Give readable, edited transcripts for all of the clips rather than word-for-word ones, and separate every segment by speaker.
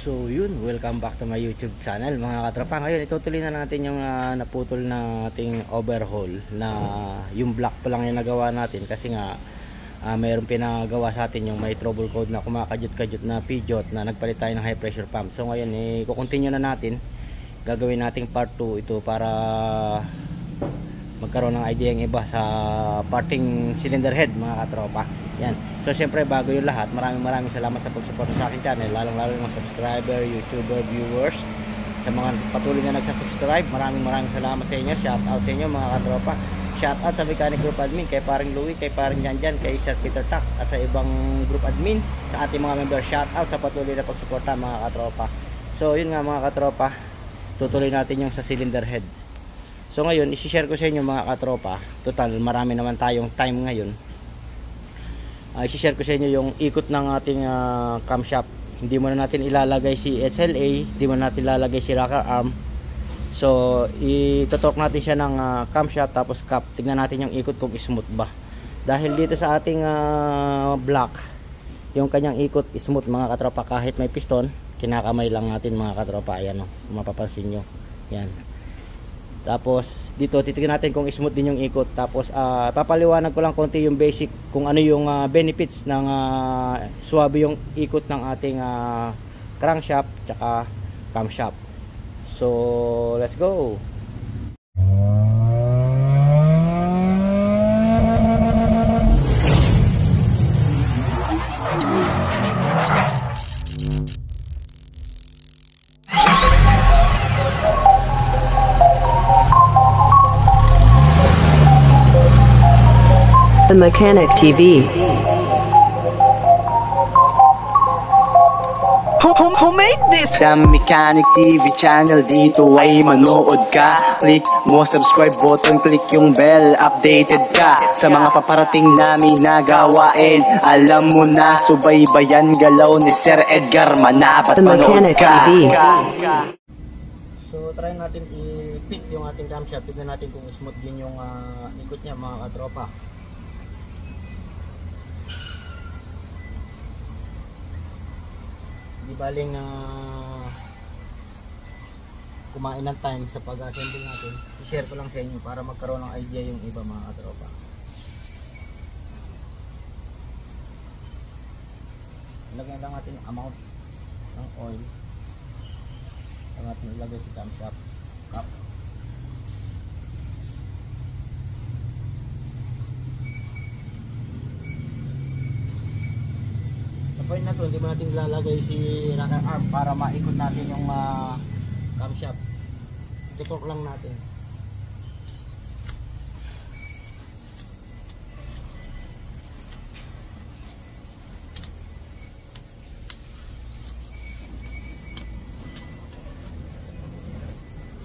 Speaker 1: So yun, welcome back to my YouTube channel mga katropa. Ngayon itutuloy na natin yung naputol na ating overhaul na yung block pa lang yung nagawa natin kasi nga mayroong pinagawa sa atin yung may trouble code na kumakajut-kajut na pijot na nagpalit tayo ng high pressure pump. So ngayon i-continue na natin, gagawin nating part 2 ito para magkaroon ng idea yung iba sa parting cylinder head mga katropa. Yan. So syempre bago yung lahat, maraming salamat sa pagsuporta sa aking channel, lalong yung mga subscriber, YouTuber, viewers, sa mga patuloy na nagsasubscribe. Maraming salamat sa inyo. Shout out sa inyo mga katropa. Shout out sa Mechanic Group Admin, kay paring Louie, kay paring Janjan, kay Sir Peter Tax at sa ibang group admin, sa ating mga member. Shout out sa patuloy na pagsuporta mga katropa. So yun nga mga katropa, tutuloy natin yung sa cylinder head. So ngayon i-share ko sa inyo mga katropa, total marami naman tayong time ngayon. I-share ko sa inyo yung ikot ng ating camshaft. Hindi mo na natin ilalagay si SLA, hindi mo na natin ilalagay si rocker arm. So itotorque natin siya ng camshaft tapos cap. Tingnan natin yung ikot kung smooth ba. Dahil dito sa ating block, yung kanyang ikot smooth mga katropa kahit may piston. Kinakamay lang natin mga katropa. Ayan o, mapapansin nyo. Yan. Tapos dito titignan natin kung smooth din yung ikot. Tapos papaliwanag ko lang konti yung basic kung ano yung benefits ng swabe yung ikot ng ating crankshaft tsaka camshaft. So let's go.
Speaker 2: The Mechanic TV.
Speaker 3: Who made this?
Speaker 4: The Mechanic TV channel, dito ay manood ka. Click mo subscribe button, click yung bell, updated ka sa mga paparating namin na gawain. Alam mo na, subaybayan galaw ni Sir Edgar Manabat.
Speaker 2: The Mechanic TV.
Speaker 1: So try natin i-fit yung ating camshaft. Tignan natin kung smooth din yung ikot niya mga katropa. Di baling kumain ng time sa pag-assemble natin. I-share ko lang sa inyo para magkaroon ng idea yung iba mga katropa. Ilagay lang natin yung amount ng oil. Ang natin ilagay si camshaft cap. Sa point na to, hindi mo natin lalagay si rocker arm para maikot natin yung camshaft. I-torque lang natin.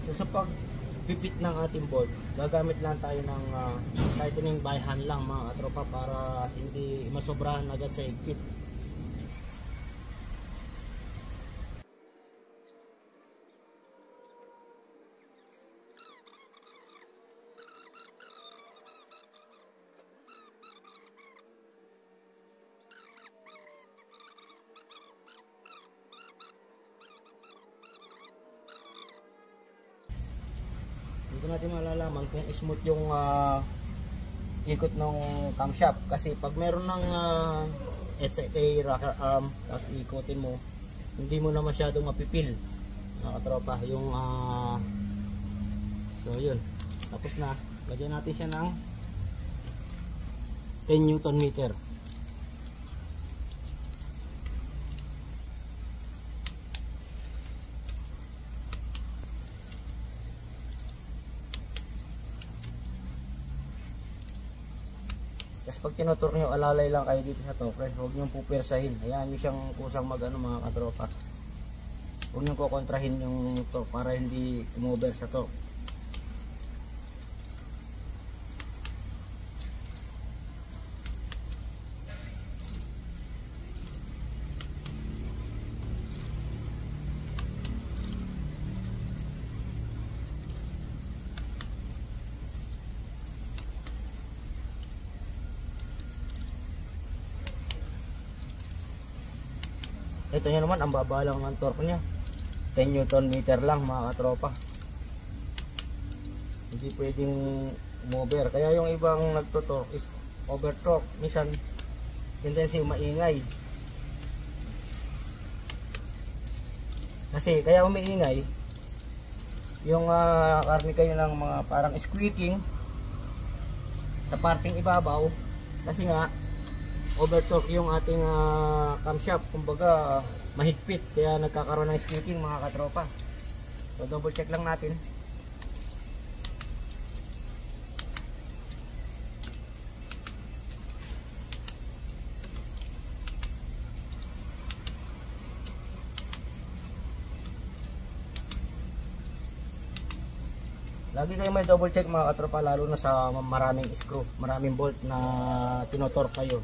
Speaker 1: So sa pag-pipit ng ating bolt, gagamit lang tayo ng tightening by hand lang mga katropa para hindi masobrahan agad sa higpit. Dito natin malalaman kung smooth yung ikot ng camshaft kasi pag meron ng SLA rocker arm tapos ikotin mo, hindi mo na masyadong mapipil mga katropa yung so yun, tapos na lagyan natin siya ng 10 Newton meter. Tapos pag tinutur nyo, alalay lang kayo dito sa torque. Huwag nyo pupwersahin. Hayaan nyo siyang kusang mga katropa. Huwag nyo kukontrahin yung torque para hindi umover sa torque. Ito nyo naman, ang baba lang ng torque nya. 10 Newton meter lang mga katropa. Hindi pwedeng umover. Kaya yung ibang nagtotorque is over torque. Minsan, tendency maingay. Kasi kaya umiingay, yung karne kayo ng mga parang squeaking sa parting ibabaw. Kasi nga, over torque yung ating camshaft. Kumbaga, mahigpit. Kaya nagkakaroon ng squeaking mga katropa. So, double check lang natin. Lagi kayo may double check mga katropa, lalo na sa maraming screw, maraming bolt na tinotorque kayo.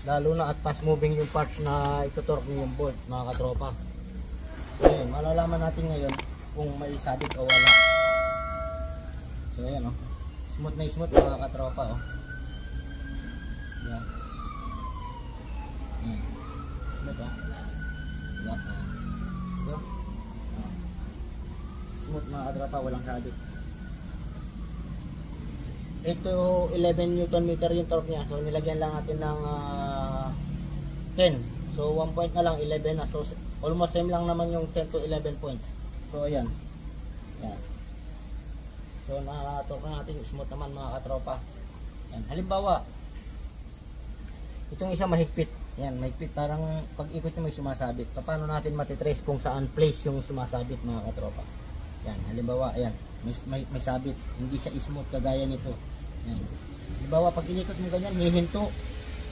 Speaker 1: Lalo na at fast moving yung parts na itotorque niyo yung bolt mga katropa. So yun, malalaman natin ngayon kung may sabit o wala. So ayan oh. Smooth na smooth mga katropa oh. Yan. Smooth oh. Diba? Diba? Smooth mga katropa, walang sabit. 8 to 11 Newton meter yung torque niya. So nilagyan lang natin ng 10. So 1 point na lang 11 na. So almost same lang naman yung 10 to 11 points. So ayan. Yan. So na-torque natin smooth naman mga katropa. Yan. Halimbawa, itong isa mahigpit. Yan, mahigpit, parang pag ikot nyo may sumasabit. Paano natin matitrace kung saan place yung sumasabit mga katropa? Yan, halimbawa, ayan, may sabit. Hindi siya smooth kagaya nito. Yan. Halimbawa, pag inikot mo ganyan, hihinto.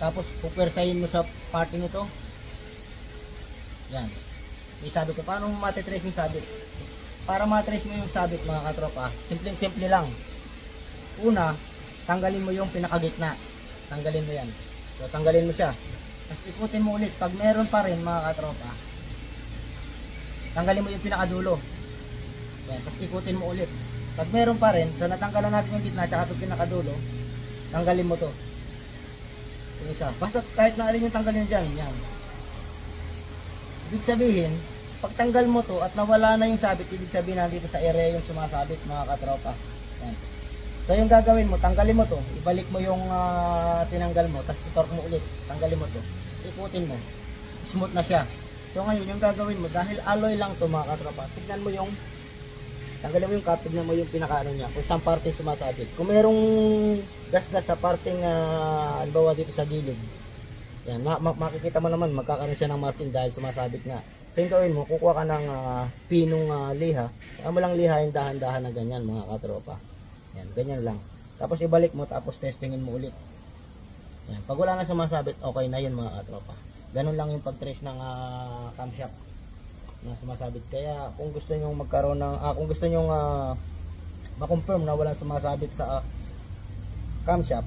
Speaker 1: Tapos pupwersahin mo sa party nito. Yan. May sabit ko. Paano matitrace yung sabit? Para matrace mo yung sabit mga katropa, simple lang. Una, tanggalin mo yung pinakagitna. Tanggalin mo yan. So, tanggalin mo siya. Tapos ikutin mo ulit. Pag meron pa rin mga katropa, tanggalin mo yung pinakadulo. Yan. Tapos ikutin mo ulit. Pag meron pa rin, so natanggalan natin yung gitna tsaka itong pinakadulo, tanggalin mo to. Yung isa. Basta kahit na alin yung tanggalin nyo dyan. Yan. Ibig sabihin, pag tanggal mo to at nawala na yung sabit, ibig sabihin nandito sa area yung sumasabit mga katropa. Yan. So yung gagawin mo, tanggalin mo to, ibalik mo yung tinanggal mo, tapos itorque mo ulit, tanggalin mo to, tapos ikutin mo, smooth na siya. So ngayon yung gagawin mo, dahil alloy lang to mga katropa, tignan mo yung, tanggalin mo yung cap, tignan mo yung pinakaano niya, kung saan parting sumasabit. Kung merong gas-gas sa parting, halimbawa dito sa gilid, yan, makikita mo naman, magkakaroon siya ng marking dahil sumasabit nga. So yung gawin mo, kukuha ka ng pinong liha. Saka mo lang lihain dahan-dahan na ganyan mga katropa. Yan, ganyan lang. Tapos ibalik mo, tapos testingin mo ulit. Yan, pag wala na sumasabit, okay na yun mga katropa. Ganun lang yung pag-trace ng camshaft na sumasabit. Kaya kung gusto nyo magkaroon ng, kung gusto nyo ma-confirm na walang sumasabit sa camshaft,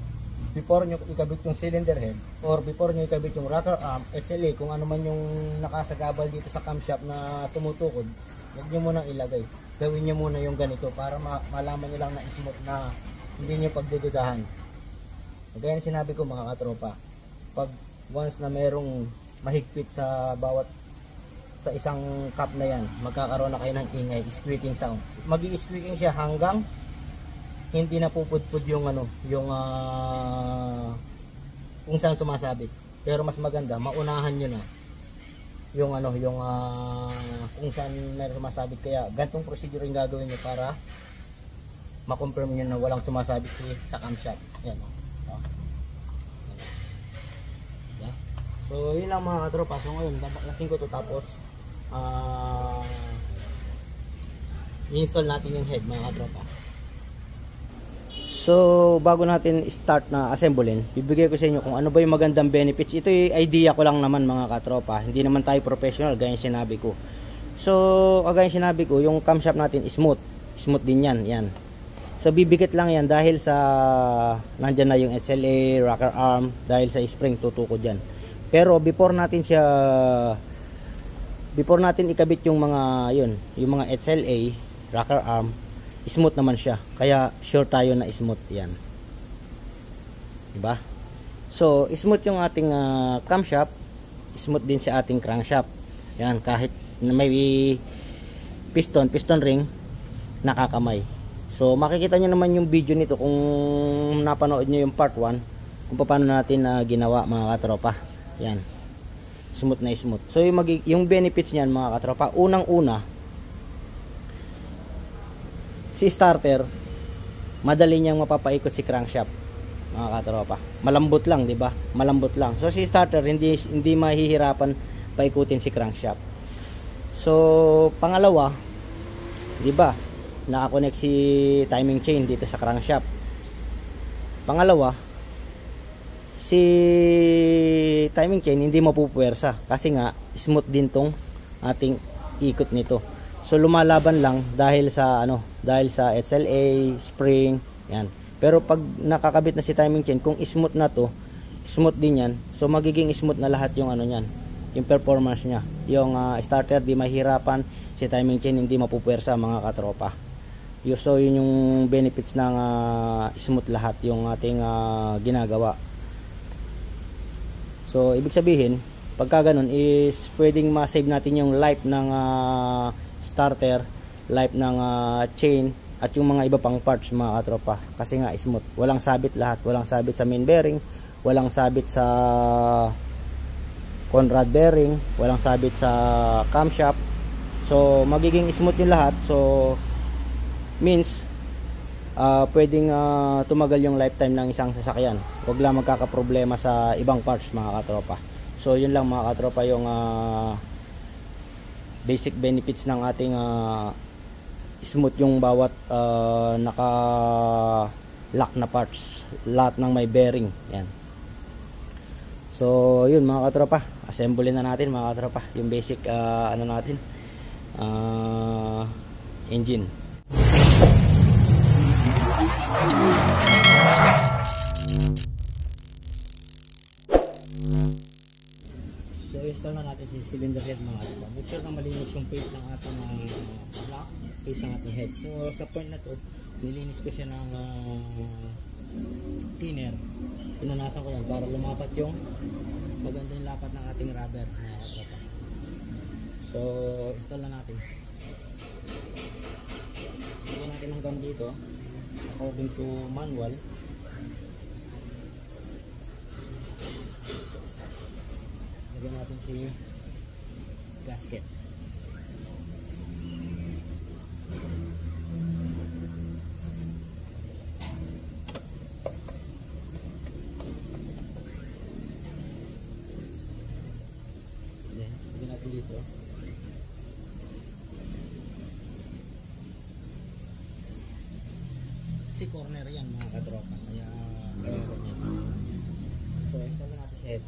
Speaker 1: before nyo ikabit yung cylinder head or before nyo ikabit yung rocker arm, HLA, kung ano man yung nakasagabal dito sa camshaft na tumutukod, huwag nyo muna ilagay. Gawin nyo muna yung ganito para malaman nyo lang na smooth na hindi nyo pagdududahan. Kaya yung sinabi ko mga katropa, pag once na merong mahigpit sa bawat sa isang cup na yan, magkakaroon na kayo ng ingay, squeaking sound. Magi-squeaking siya hanggang hindi na pupudpud yung yung kung saan sumasabit. Pero mas maganda, maunahan nyo na yung yung kung saan meron sumasabit. Kaya gantong procedure yung gagawin nyo para ma-confirm nyo na walang sumasabit sa camshaft. Yan yeah. So yun lang mga katropa. So ngayon, babaklasin ko to, tapos i-install natin yung head mga katropa. So, bago natin start na assemblein, bibigay ko sa inyo kung ano ba yung magandang benefits. Ito yung idea ko lang naman mga katropa. Hindi naman tayo professional, gaya yung sinabi ko. So, kagaya yung sinabi ko, yung camshaft natin smooth. Smooth din yan. Yan. So, bibigit lang yan dahil sa nandyan na yung SLA, rocker arm, dahil sa spring tutukod yan. Pero, before natin siya before natin ikabit yung mga yung mga HLA rocker arm, smooth naman siya. Kaya sure tayo na smooth 'yan. 'Di ba? So, smooth yung ating camshaft, smooth din sa ating crankshaft. Yan, kahit may piston ring, nakakamay. So, makikita nyo naman yung video nito kung napanood nyo yung part 1, kung paano natin ginawa mga katropa. Yan. Smooth na smooth. So, yung benefits niyan mga katropa, unang-una, si starter, madali niyang mapapaikot si crankshaft. Mga katropa, malambot lang, 'di ba? Malambot lang. So si starter hindi mahihirapan paikutin si crankshaft. So pangalawa, 'di ba? Naka-connect si timing chain dito sa crankshaft. Pangalawa, si timing chain hindi mapupuwersa kasi nga smooth din tong ating ikot nito. So lumalaban lang dahil sa HLA, spring, 'yan. Pero pag nakakabit na si timing chain, kung smooth na to, smooth din yan. So magiging smooth na lahat yung niyan, yung performance niya. Yung starter di mahirapan, si timing chain hindi mapupuwersa mga katropa. So yun yung benefits ng smooth lahat yung ating ginagawa. So ibig sabihin, pagka ganun is pwedeng ma-save natin yung life ng starter, life ng chain, at yung mga iba pang parts mga katropa, kasi nga smooth, walang sabit lahat, walang sabit sa main bearing, walang sabit sa Conrad bearing, walang sabit sa camshaft. So magiging smooth yung lahat. So means pwedeng tumagal yung lifetime ng isang sasakyan, huwag lang magkakaproblema sa ibang parts mga katropa. So yun lang mga katropa yung basic benefits ng ating smooth yung bawat naka lock na parts, lahat ng may bearing. Yan. So yun mga katropa, assemble na natin mga katropa yung basic natin engine. So install na natin si cylinder head mga katropa. Make sure na malinis yung face ng ating lock, face ng ating head. So sa point na to, nilinis ko siya ng thinner. Pinunasan ko yan para lumapat yung maganda yung lapat ng ating rubber mga katropa. So install na natin. Lagyan natin hanggang dito according to manual. Lagyan natin si gasket. Lagyan natin dito. Si corner yan mga katropa, kaya ganyan. So install na natin sa head.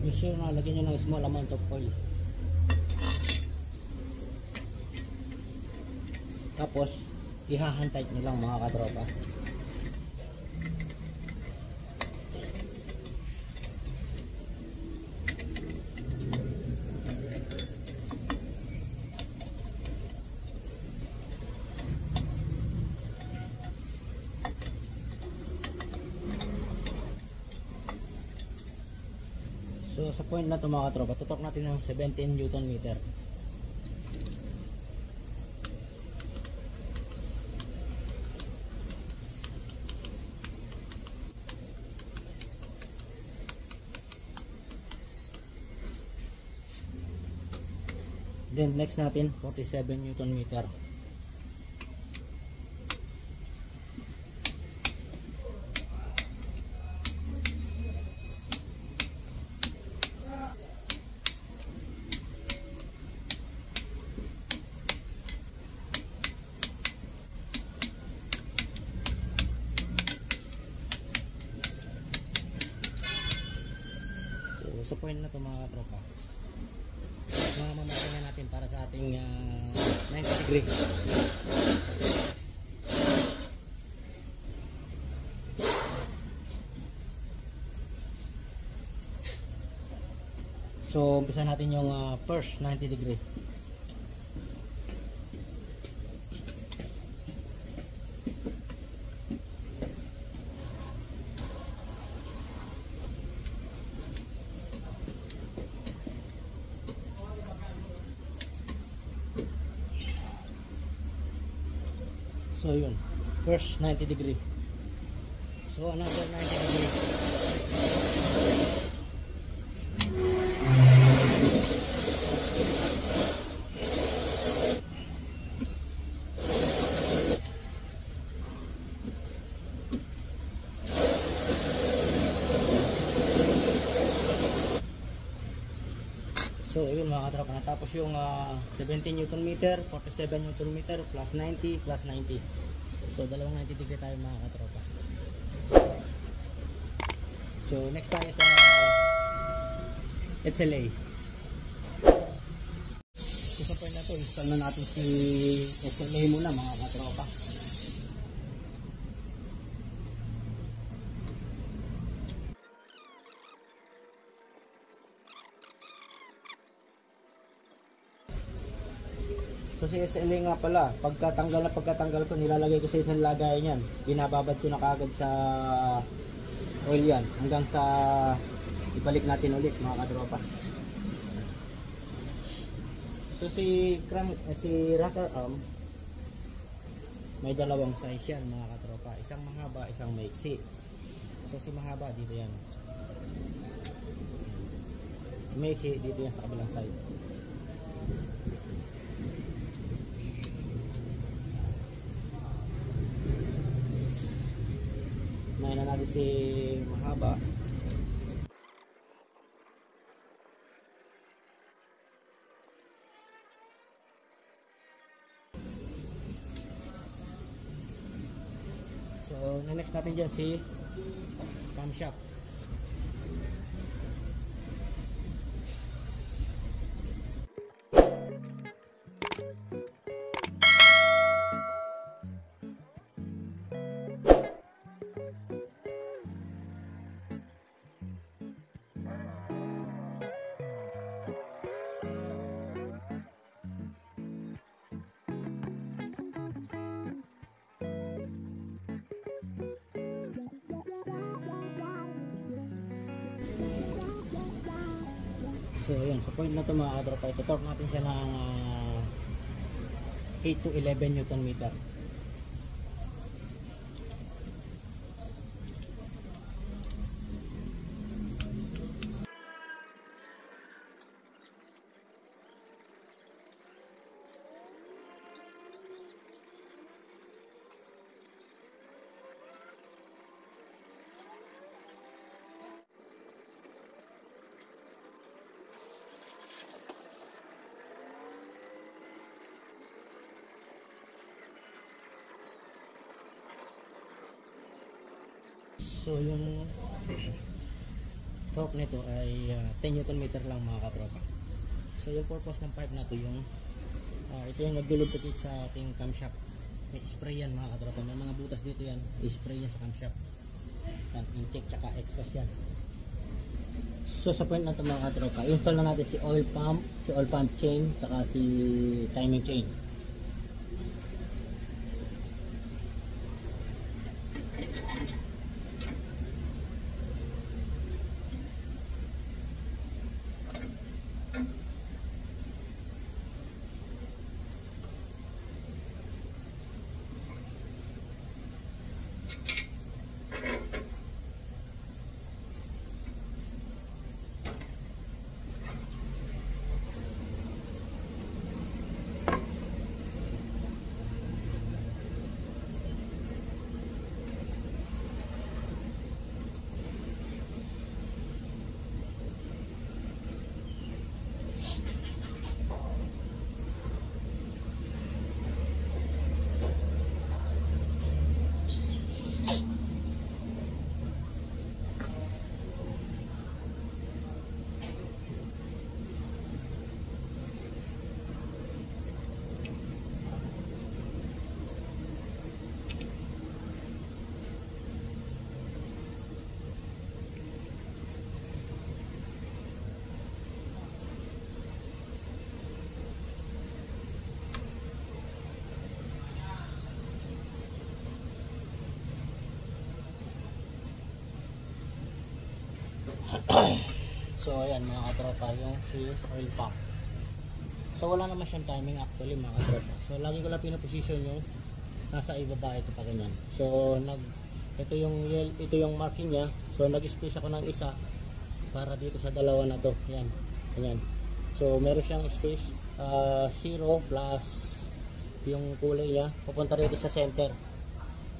Speaker 1: Make sure na lagyan nyo ng small amount of oil. Tapos ihahantay nyo lang mga katropa. So sa point na ito mga katropa, tutok natin ng 17 Newton meter. Then next natin 47 Newton meter. So sa
Speaker 5: point na to mga katropa, mamamatay na natin para sa ating 90 degree. So umpisa natin yung first 90 degree. So yun, first 90 degree. So another 90 degree. So yun mga katropa, natapos yung 17 Newton meter, 47 Newton meter, plus 90, plus 90. So dalawang 90 degree tayo mga katropa. So next tayo sa SLA. So sa point na to, install na natin si SLA muna mga katropa. So si SLA nga pala, pagkatanggal ko, nilalagay ko sa isang lagayan yan. Binababad ko na kagad sa oil yan hanggang sa ibalik natin ulit mga katropa. So si rocker arm, may dalawang size yan mga katropa. Isang mahaba, isang maiksi. So si mahaba dito yan. Si maiksi dito yan sa kabilang side. Ngayon na natin si mahaba. So next natin dyan si camshaft. So yun, sa point na ito mga katropa, ito-torque natin siya ng 8 to 11 Newton meter. So yung torque nito ay 10 Newton meter lang mga katropa. So yung purpose ng pipe na to, yung ito yung nagdulupit sa ating camshaft. May spray yan mga katropa, may mga butas dito yan, i-spray yan sa camshaft. Yan, intake tsaka exhaust yan. So sa point na ito mga katropa, install na natin si oil pump chain tsaka si timing chain. So ayan mga katropa, yung si oil pump. So wala naman siyang timing actually mga katropa. So lagi ko lang pinaposition yung nasa ibaba ito pa ganyan. So ito yung marking niya. So nag-space ako ng isa para dito sa dalawa na to. Yan. Ganyan. So meron siyang space 0 plus yung kulay niya pupunta dito sa center.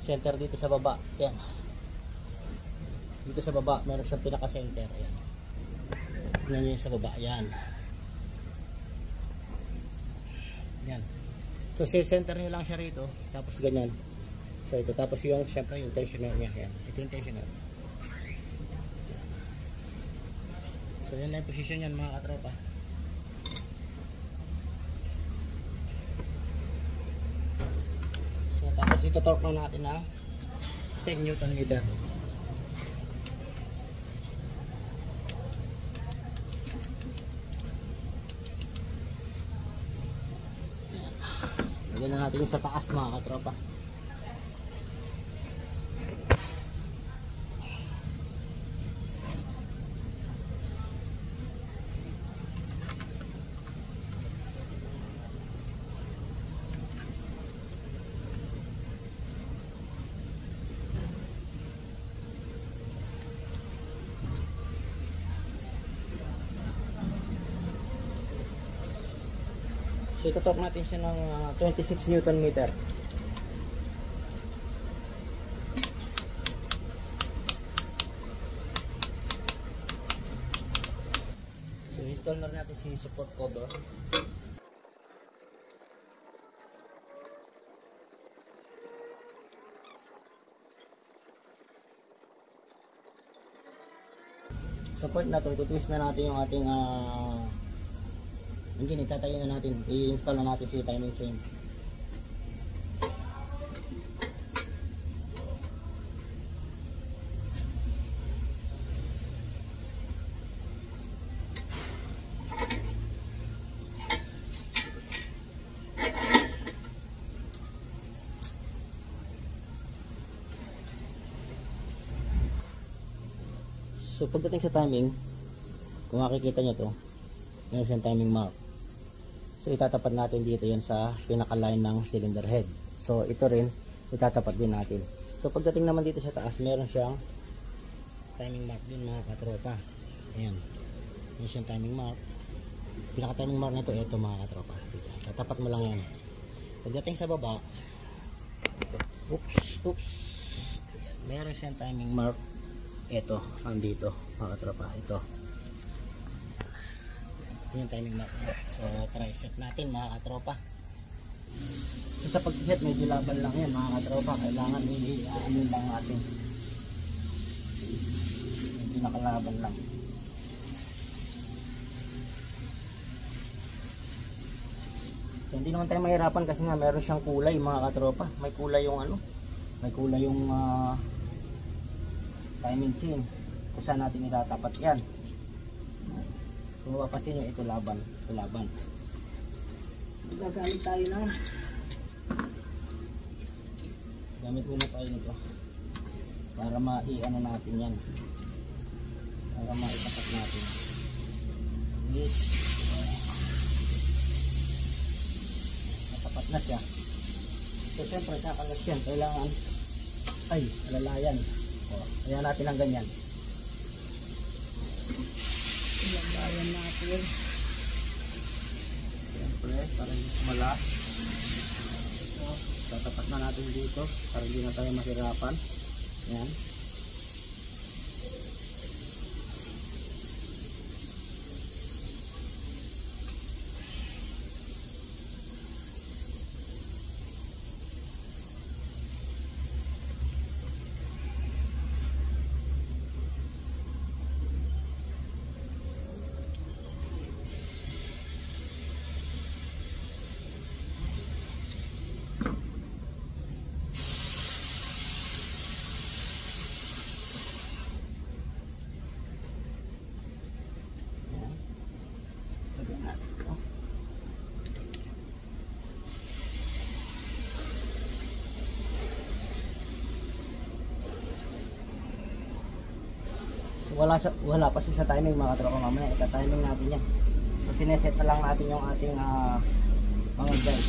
Speaker 5: Center dito sa baba. Yan. Dito sa baba meron siyang pinaka-center. Yan. Yan yung sa baba. Yan. Yan. So center niyo lang siya rito, tapos ganyan. So ito, tapos yung syempre yung tensioner niya, yan. Ito yung tensioner. So yan lang yung position niyan mga katropa. So tapos ito torque lang natin na 10 Newton meter. Lagyan na natin yung sa taas mga katropa. So itutok natin siya ng 26 Newton meter. So install na natin si support cover. Support na to, itutwist na natin yung ating engine, itatayo na natin, i-install na natin si timing chain. So pagdating sa timing, kung makikita nyo to, meron siyang timing mark. So itatapat natin dito yan sa pinaka-line ng cylinder head. So ito rin itatapat din natin. So pagdating naman dito sa taas, meron siyang timing mark din mga katropa. Ayan. Meron siyang timing mark. Pinaka-timing mark nito, ito mga katropa. Tatapat mo lang yan. Pagdating sa baba, oops. Meron siyang timing mark. Ito, andito mga katropa. Ito yung timing mark. So try set natin mga katropa. Sa pag-set medyo laban lang yan mga katropa. Kailangan i-ano lang natin, medyo nakalaban lang. So hindi naman tayo mahirapan kasi nga meron siyang kulay mga katropa. May kulay yung ano, may kulay yung timing chain kung saan natin itatapat yan. Kung mapapansin nyo, ito laban. So gagamit tayo na, gamit muna tayo nito para ma-i-ano natin yan, para maitapat natin. Yes. Natapat na siya. So syempre kakalas yan, kailangan alalayan. Ayan natin ang ganyan. Ayan natin. Siyempre, para hindi sumala. So, tatapat na natin dito para hindi na tayo mahirapan. Ayan. wala pa siya sa timing mga katropa. Mamaya ita-timing natin yan. So sineset na lang natin yung ating mga guide.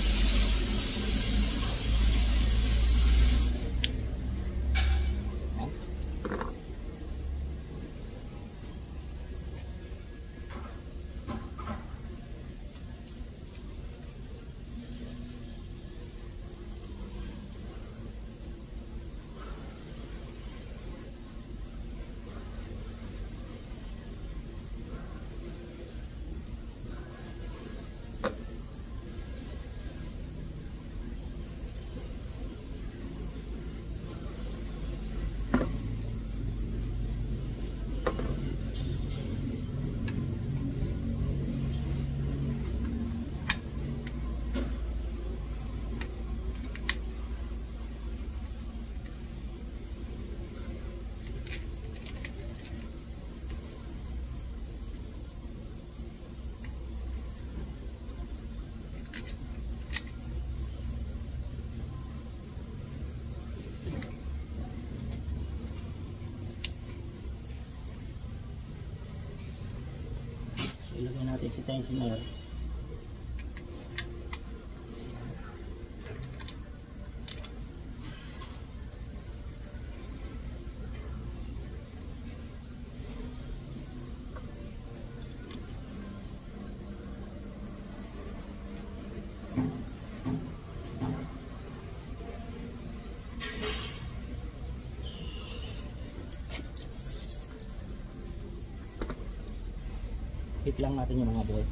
Speaker 5: Ilagay natin si tensioner. Hit lang natin yung mga bolt.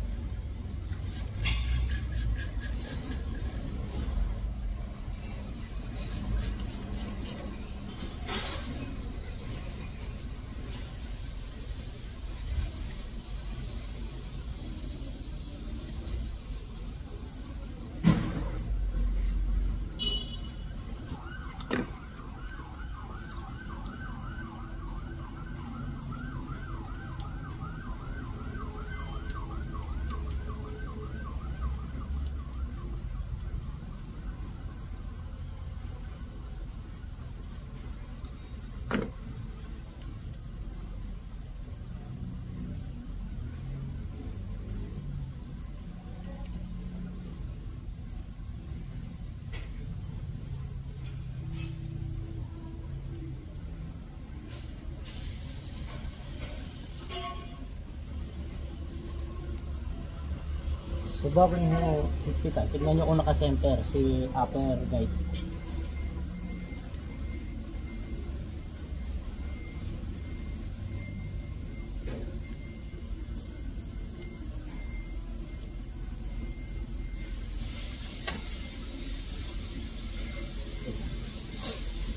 Speaker 5: So bago nyo higpitan, tignan nyo kung naka-center si upper guide.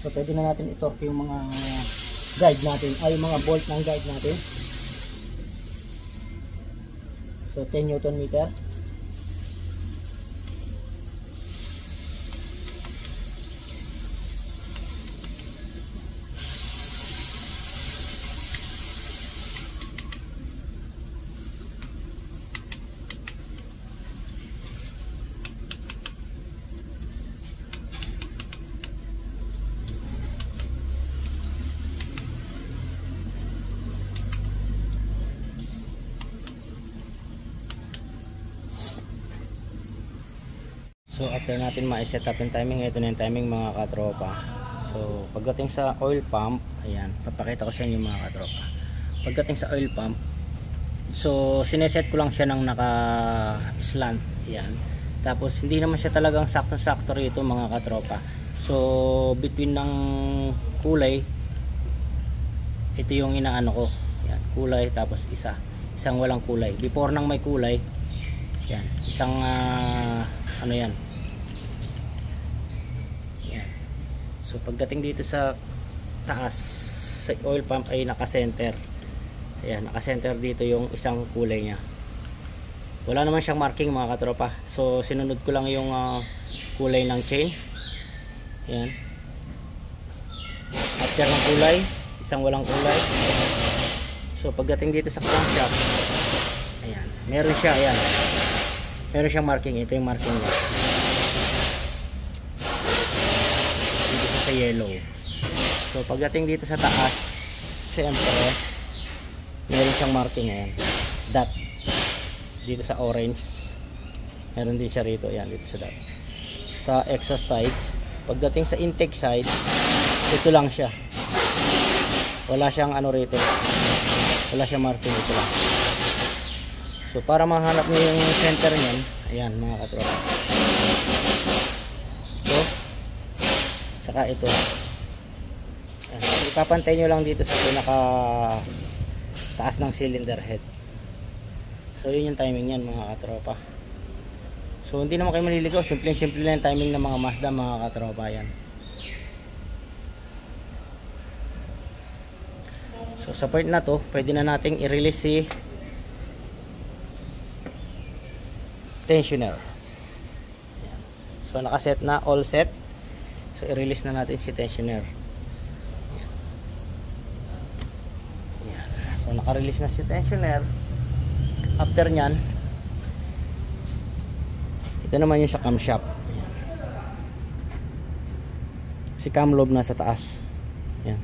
Speaker 5: So pwede na natin i-torque yung mga guide natin, ay yung mga bolt ng guide natin. So 10 Newton meter. So after natin ma-set up yung timing, ito na yung timing mga katropa. So pagdating sa oil pump, ayan, papakita ko sa inyo mga katropa. Pagdating sa oil pump, so sineset ko lang siya ng naka-slant, ayan. Tapos hindi naman siya talagang sakto-sakto rito mga katropa. So between ng kulay, ito yung inaano ko, ayan, kulay tapos isang walang kulay. Before nang may kulay, ayan, isang ano yan. So pagdating dito sa taas sa oil pump ay naka-center. Ayan, naka-center dito yung isang kulay niya. Wala naman siyang marking mga katropa. So sinunod ko lang yung kulay ng chain. Ayan. After ng kulay, isang walang kulay. So pagdating dito sa crankshaft, ayan, meron siya, ayan. Meron siyang marking, ito yung marking niya. Dito sa yellow. So pagdating dito sa taas, siyempre
Speaker 1: meron siyang marking, ayan, dot dito sa orange, meron din siya rito, ayan, dito sa dot sa exhaust side. Pagdating sa intake side, ito lang siya, wala siyang ano rito, wala siyang marking, ito lang. So para mahanap niyo yung center niyan, ayan mga katropa, ito tsaka ito, ayan. Ipapantay nyo lang dito sa pinaka taas ng cylinder head. So yun yung timing yan mga katropa. So hindi naman kayo maliligaw, simple lang yung timing ng mga Mazda mga katropa yan. So sa point na to, pwede na nating i-release si tensioner. Ayan. So nakaset na, all set. So i-release na natin si tensioner. Ayan. So naka-release na si tensioner. After nyan, ito naman yung sa camshaft. Si cam lobe nasa taas. Ayan.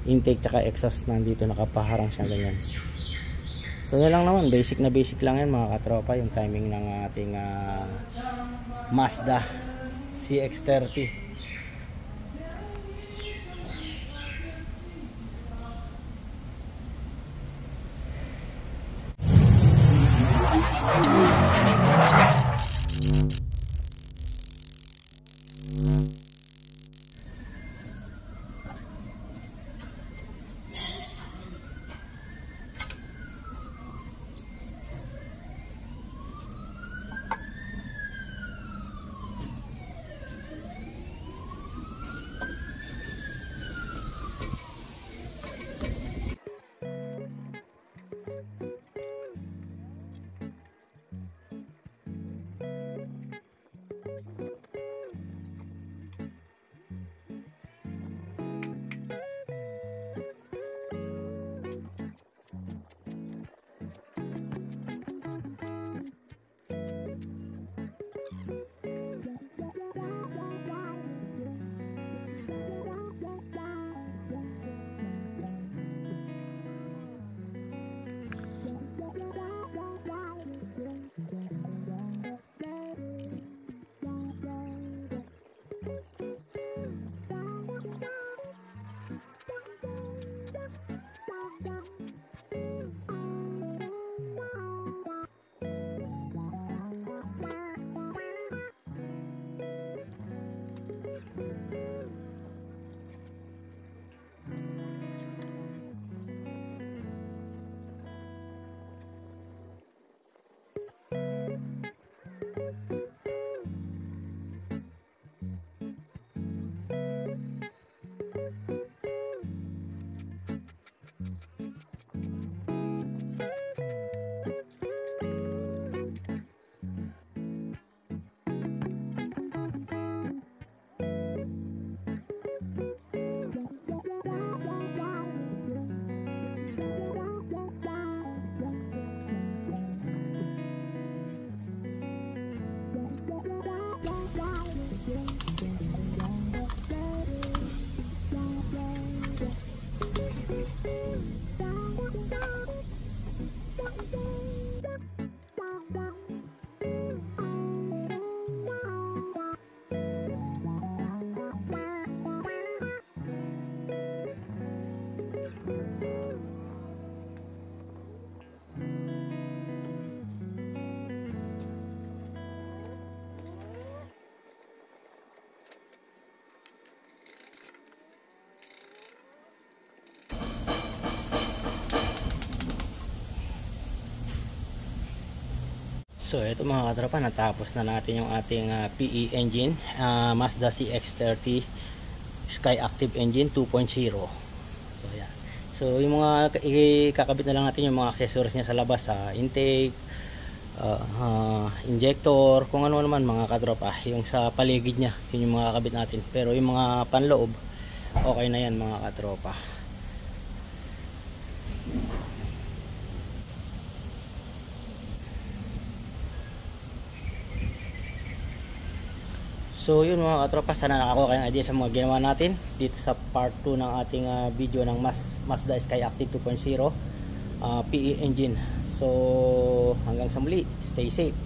Speaker 1: Intake tsaka exhaust nandito, nakapaharang siya ganyan. So yan lang naman, basic lang yan mga katropa, yung timing ng ating Mazda CX-30. So ito mga katropa, natapos na natin yung ating PE engine, Mazda CX-30 Sky Active Engine 2.0. So yan. So yung mga ikakabit na lang natin yung mga accessories niya sa labas, intake, injector, kung ano naman mga katropa, yung sa paligid niya, yun yung mga kakabit natin. Pero yung mga panloob, okay na yan mga katropa. So yun mga katropa, sana nakakuha kayong idea sa mga ginawa natin dito sa part 2 ng ating video ng Mazda Skyactiv 2.0 PE engine. So hanggang sa muli, stay safe.